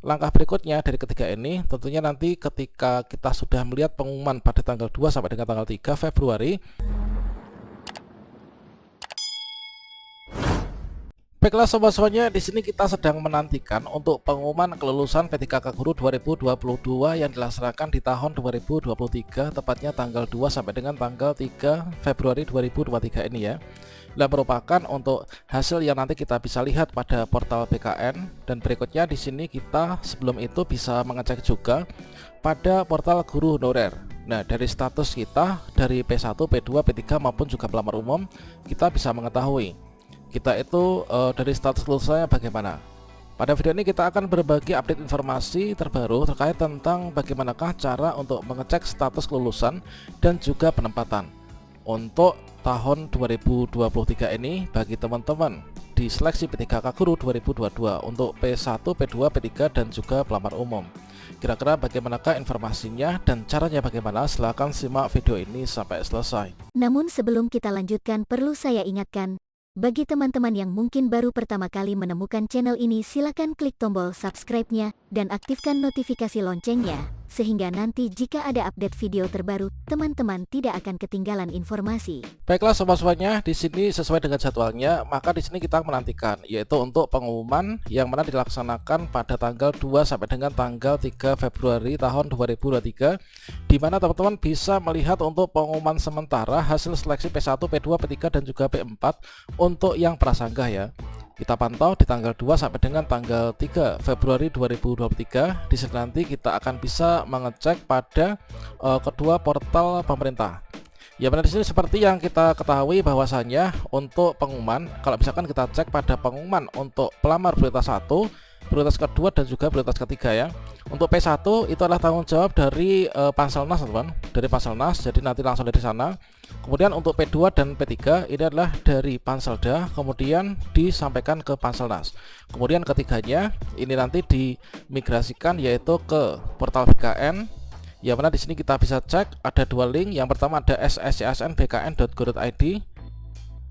langkah berikutnya dari ketiga ini tentunya nanti ketika kita sudah melihat pengumuman pada tanggal 2 sampai dengan tanggal 3 Februari. Baiklah sobat-sobatnya, di sini kita sedang menantikan untuk pengumuman kelulusan P3K Guru 2022 yang dilaksanakan di tahun 2023, tepatnya tanggal 2 sampai dengan tanggal 3 Februari 2023 ini ya. Nah, merupakan untuk hasil yang nanti kita bisa lihat pada portal BKN, dan berikutnya di sini kita sebelum itu bisa mengecek juga pada portal guru honorer. Nah, dari status kita dari P1, P2, P3 maupun juga pelamar umum, kita bisa mengetahui kita itu dari status lulusannya bagaimana. Pada video ini kita akan berbagi update informasi terbaru terkait tentang bagaimanakah cara untuk mengecek status kelulusan dan juga penempatan untuk tahun 2023 ini bagi teman-teman di seleksi P3K Guru 2022 untuk P1, P2, P3 dan juga pelamar umum. Kira-kira bagaimanakah informasinya dan caranya bagaimana? Silahkan simak video ini sampai selesai. Namun sebelum kita lanjutkan, perlu saya ingatkan, bagi teman-teman yang mungkin baru pertama kali menemukan channel ini, silakan klik tombol subscribe-nya dan aktifkan notifikasi loncengnya, sehingga nanti jika ada update video terbaru, teman-teman tidak akan ketinggalan informasi. Baiklah sobat-sobatnya, di sini sesuai dengan jadwalnya, maka di sini kita menantikan yaitu untuk pengumuman yang mana dilaksanakan pada tanggal 2 sampai dengan tanggal 3 Februari tahun 2023, di mana teman-teman bisa melihat untuk pengumuman sementara hasil seleksi P1, P2, P3 dan juga P4 untuk yang prasanggah ya. Kita pantau di tanggal 2 sampai dengan tanggal 3 Februari 2023. Di sini nanti kita akan bisa mengecek pada kedua portal pemerintah. Ya, benar, di sini seperti yang kita ketahui bahwasanya untuk pengumuman, kalau misalkan kita cek pada pengumuman untuk pelamar prioritas 1, prioritas kedua dan juga prioritas ketiga ya. Untuk P1 itu adalah tanggung jawab dari Panselnas teman-teman, dari Panselnas, jadi nanti langsung dari sana. Kemudian untuk P2 dan P3 ini adalah dari Panselda, kemudian disampaikan ke Panselnas. Kemudian ketiganya ini nanti dimigrasikan yaitu ke portal BKN. Ya, mana di sini kita bisa cek ada dua link. Yang pertama ada sscsnbkn.go.id,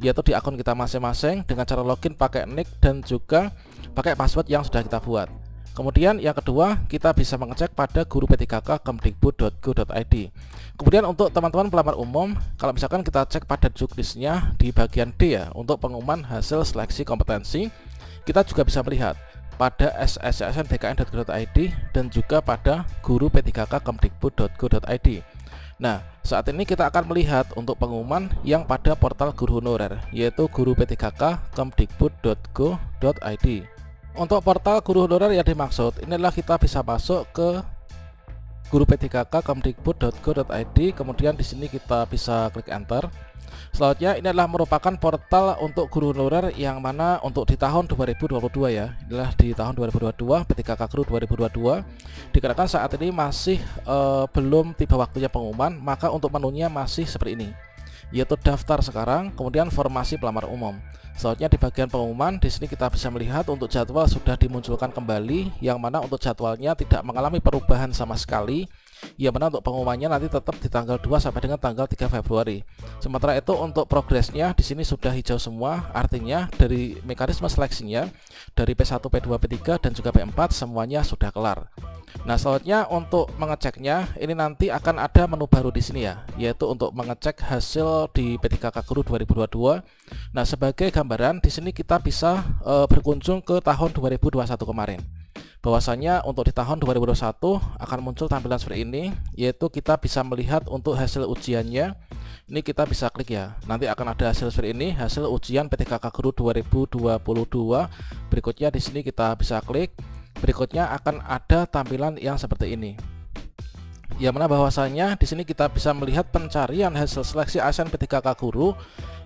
yaitu di akun kita masing-masing dengan cara login pakai nick dan juga pakai password yang sudah kita buat. Kemudian yang kedua, kita bisa mengecek pada guru P3K kemdikbud.go.id. Kemudian untuk teman-teman pelamar umum, kalau misalkan kita cek pada juknisnya di bagian D ya, untuk pengumuman hasil seleksi kompetensi, kita juga bisa melihat pada sscsnbkn.go.id dan juga pada guru P3K kemdikbud.go.id. Nah, saat ini kita akan melihat untuk pengumuman yang pada portal guru honorer, yaitu guru P3K kemdikbud.go.id. Untuk portal guru honorer yang dimaksud, inilah kita bisa masuk ke guru P3K kemdikbud.go.id, kemudian di sini kita bisa klik enter. Selanjutnya ini adalah merupakan portal untuk guru honorer yang mana untuk di tahun 2022 ya. Inilah di tahun 2022 P3K Guru 2022. Dikarenakan saat ini masih belum tiba waktunya pengumuman, maka untuk menunya masih seperti ini, yaitu daftar sekarang, kemudian formasi pelamar umum. Selanjutnya di bagian pengumuman, di sini kita bisa melihat untuk jadwal sudah dimunculkan kembali, yang mana untuk jadwalnya tidak mengalami perubahan sama sekali. Yang mana untuk pengumumannya nanti tetap di tanggal 2 sampai dengan tanggal 3 Februari. Sementara itu untuk progresnya di sini sudah hijau semua, artinya dari mekanisme seleksinya dari P1, P2, P3 dan juga P4 semuanya sudah kelar. Nah, selanjutnya untuk mengeceknya ini nanti akan ada menu baru di sini ya, yaitu untuk mengecek hasil di P3K Guru 2022. Nah, sebagai gambaran di sini kita bisa berkunjung ke tahun 2021 kemarin. Bahwasanya untuk di tahun 2021 akan muncul tampilan seperti ini, yaitu kita bisa melihat untuk hasil ujiannya. Ini kita bisa klik ya, nanti akan ada hasil seperti ini, hasil ujian P3K Guru 2022. Berikutnya di sini kita bisa klik. Berikutnya akan ada tampilan yang seperti ini, yang mana bahwasanya di sini kita bisa melihat pencarian hasil seleksi ASN P3K Guru.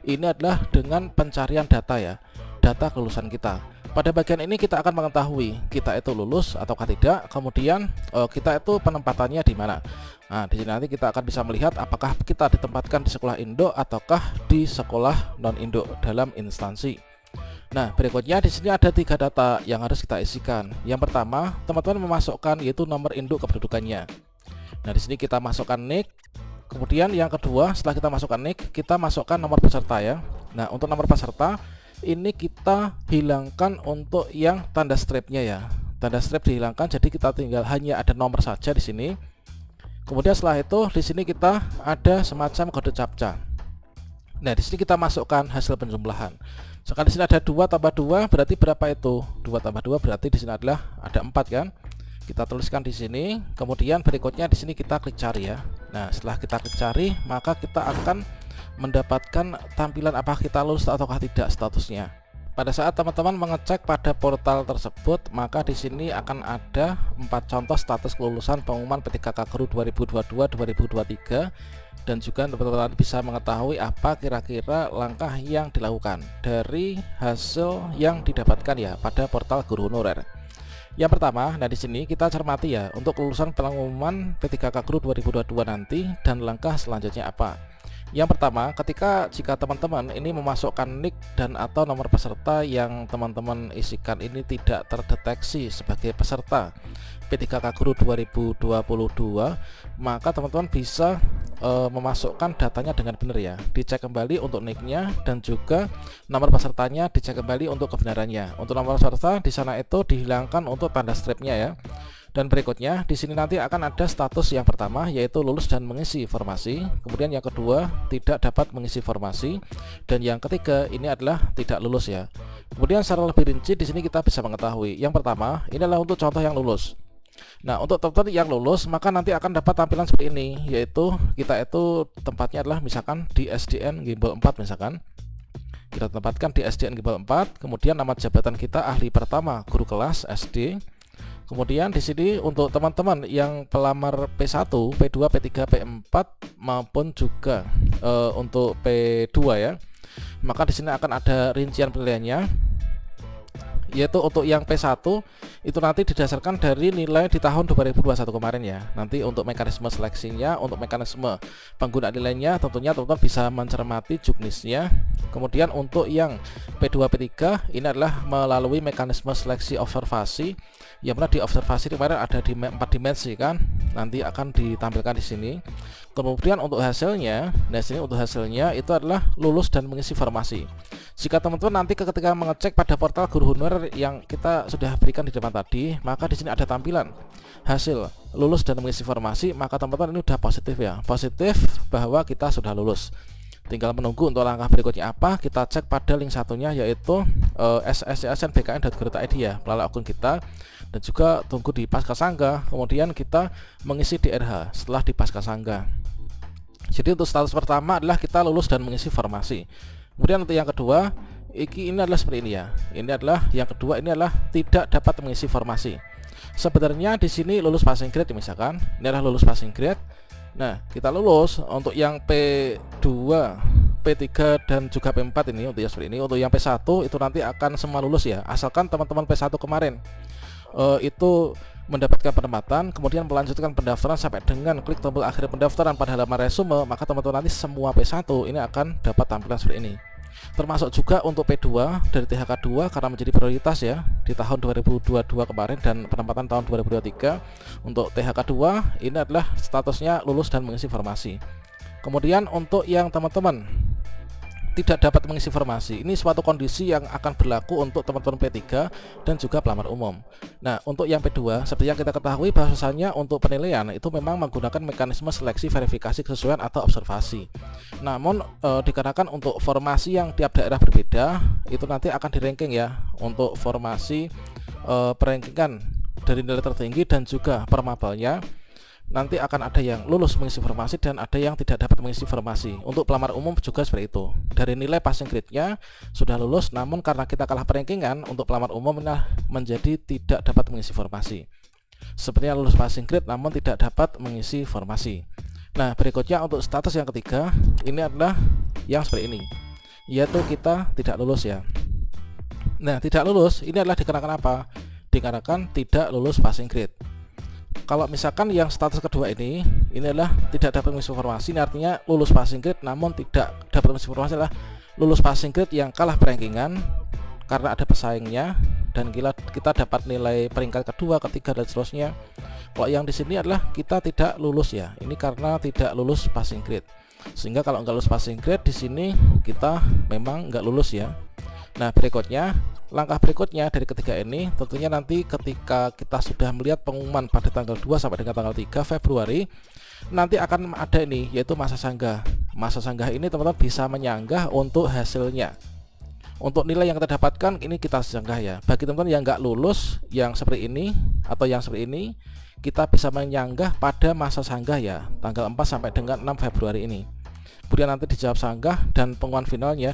Ini adalah dengan pencarian data ya, data kelulusan kita. Pada bagian ini kita akan mengetahui kita itu lulus ataukah tidak, kemudian kita itu penempatannya di mana. Nah, di sini nanti kita akan bisa melihat apakah kita ditempatkan di sekolah induk ataukah di sekolah non induk dalam instansi. Nah, berikutnya di sini ada 3 data yang harus kita isikan. Yang pertama, teman-teman memasukkan yaitu nomor induk kependudukannya. Nah, di sini kita masukkan NIK. Kemudian yang kedua, setelah kita masukkan NIK, kita masukkan nomor peserta ya. Nah, untuk nomor peserta ini kita hilangkan untuk yang tanda stripnya ya. tanda strip dihilangkan, jadi kita tinggal hanya ada nomor saja di sini. Kemudian setelah itu di sini kita ada semacam kode captcha. Nah, di sini kita masukkan hasil penjumlahan. Sekarang di sini ada 2 tambah 2 berarti berapa itu? 2 tambah 2 berarti di sini adalah ada 4 kan? Kita tuliskan di sini. Kemudian berikutnya di sini kita klik cari ya. Nah, setelah kita klik cari, maka kita akan mendapatkan tampilan apa kita lulus ataukah tidak statusnya. Pada saat teman-teman mengecek pada portal tersebut, maka di sini akan ada 4 contoh status kelulusan pengumuman P3K Guru 2022-2023, dan juga teman-teman bisa mengetahui apa kira-kira langkah yang dilakukan dari hasil yang didapatkan ya pada portal guru honorer. Yang pertama, nah di sini kita cermati ya untuk kelulusan pengumuman P3K Guru 2022 nanti dan langkah selanjutnya apa. Yang pertama, jika teman-teman ini memasukkan nick dan atau nomor peserta yang teman-teman isikan ini tidak terdeteksi sebagai peserta P3K Guru 2022, maka teman-teman bisa memasukkan datanya dengan benar ya. Dicek kembali untuk nicknya dan juga nomor pesertanya dicek kembali untuk kebenarannya. Untuk nomor peserta di sana itu dihilangkan untuk tanda stripnya ya. Dan berikutnya di sini nanti akan ada status yang pertama yaitu lulus dan mengisi informasi, kemudian yang kedua tidak dapat mengisi informasi, dan yang ketiga ini adalah tidak lulus ya. Kemudian secara lebih rinci di sini kita bisa mengetahui yang pertama ini adalah untuk contoh yang lulus. Nah, untuk teman-teman yang lulus maka nanti akan dapat tampilan seperti ini, yaitu kita itu tempatnya adalah misalkan di SDN Gimbal 4 misalkan. Kita tempatkan di SDN Gimbal 4, kemudian nama jabatan kita ahli pertama guru kelas SD. Kemudian di sini untuk teman-teman yang pelamar P1, P2, P3, P4 maupun juga untuk P2 ya. Maka di sini akan ada rincian penilaiannya. Yaitu untuk yang P1 itu nanti didasarkan dari nilai di tahun 2021 kemarin ya. Nanti untuk mekanisme seleksinya, untuk mekanisme penggunaan nilainya tentunya teman-teman bisa mencermati juknisnya. Kemudian untuk yang P2, P3 ini adalah melalui mekanisme seleksi observasi. Yang mana di observasi kemarin ada di 4 dimensi kan, nanti akan ditampilkan di sini. Kemudian untuk hasilnya, nah sini untuk hasilnya itu adalah lulus dan mengisi informasi. Jika teman-teman nanti ketika mengecek pada portal guru honorer yang kita sudah berikan di depan tadi, maka di sini ada tampilan hasil lulus dan mengisi informasi, maka teman-teman ini udah positif ya, positif bahwa kita sudah lulus. Tinggal menunggu untuk langkah berikutnya apa, kita cek pada link satunya yaitu sscn.bkn.go.id ya, melalui akun kita, dan juga tunggu di Pascasangga, kemudian kita mengisi DRH setelah di Pascasangga. Jadi untuk status pertama adalah kita lulus dan mengisi informasi. Kemudian untuk yang kedua, ini adalah seperti ini ya. Ini adalah yang kedua, ini adalah tidak dapat mengisi informasi. Sebenarnya di sini lulus passing grade misalkan, ini adalah lulus passing grade. Nah, kita lulus untuk yang P2, P3 dan juga P4 ini untuk yang seperti ini. Untuk yang P1 itu nanti akan semua lulus ya, asalkan teman-teman P1 kemarin itu mendapatkan penempatan, kemudian melanjutkan pendaftaran sampai dengan klik tombol akhir pendaftaran pada halaman resume, maka teman-teman nanti semua P1 ini akan dapat tampilan seperti ini. Termasuk juga untuk P2 dari THK2 karena menjadi prioritas ya di tahun 2022 kemarin dan penempatan tahun 2023. Untuk THK2 ini adalah statusnya lulus dan mengisi informasi. Kemudian untuk yang teman-teman tidak dapat mengisi informasi, ini suatu kondisi yang akan berlaku untuk teman-teman P3 dan juga pelamar umum. Nah, untuk yang P2 seperti yang kita ketahui bahwasanya untuk penilaian itu memang menggunakan mekanisme seleksi verifikasi kesesuaian atau observasi. Namun dikarenakan untuk formasi yang tiap daerah berbeda, itu nanti akan di-ranking ya untuk formasi perankingan dari nilai tertinggi dan juga permabalnya. Nanti akan ada yang lulus mengisi informasi dan ada yang tidak dapat mengisi informasi. Untuk pelamar umum juga seperti itu. Dari nilai passing grade-nya sudah lulus, namun karena kita kalah perankingan, untuk pelamar umum menjadi tidak dapat mengisi informasi. Sepertinya lulus passing grade namun tidak dapat mengisi informasi. Nah, berikutnya untuk status yang ketiga, ini adalah yang seperti ini, yaitu kita tidak lulus ya. Nah, tidak lulus ini adalah dikarenakan apa? Dikarenakan tidak lulus passing grade. Kalau misalkan yang status kedua ini adalah tidak dapat mengisi informasi, ini artinya lulus passing grade namun tidak dapat mengisi informasi adalah lulus passing grade yang kalah perankingan karena ada pesaingnya dan kita dapat nilai peringkat kedua, ketiga dan seterusnya. Kalau yang di sini adalah kita tidak lulus ya, ini karena tidak lulus passing grade. Sehingga kalau nggak lulus passing grade di sini kita memang nggak lulus ya. Nah, berikutnya Langkah berikutnya dari ketiga ini tentunya nanti ketika kita sudah melihat pengumuman pada tanggal 2 sampai dengan tanggal 3 Februari, nanti akan ada ini yaitu masa sanggah. Masa sanggah ini teman-teman bisa menyanggah untuk hasilnya. Untuk nilai yang kita dapatkan ini kita sanggah ya. Bagi teman-teman yang nggak lulus yang seperti ini atau yang seperti ini, kita bisa menyanggah pada masa sanggah ya, tanggal 4 sampai dengan 6 Februari ini. Kemudian nanti dijawab sanggah dan pengumuman finalnya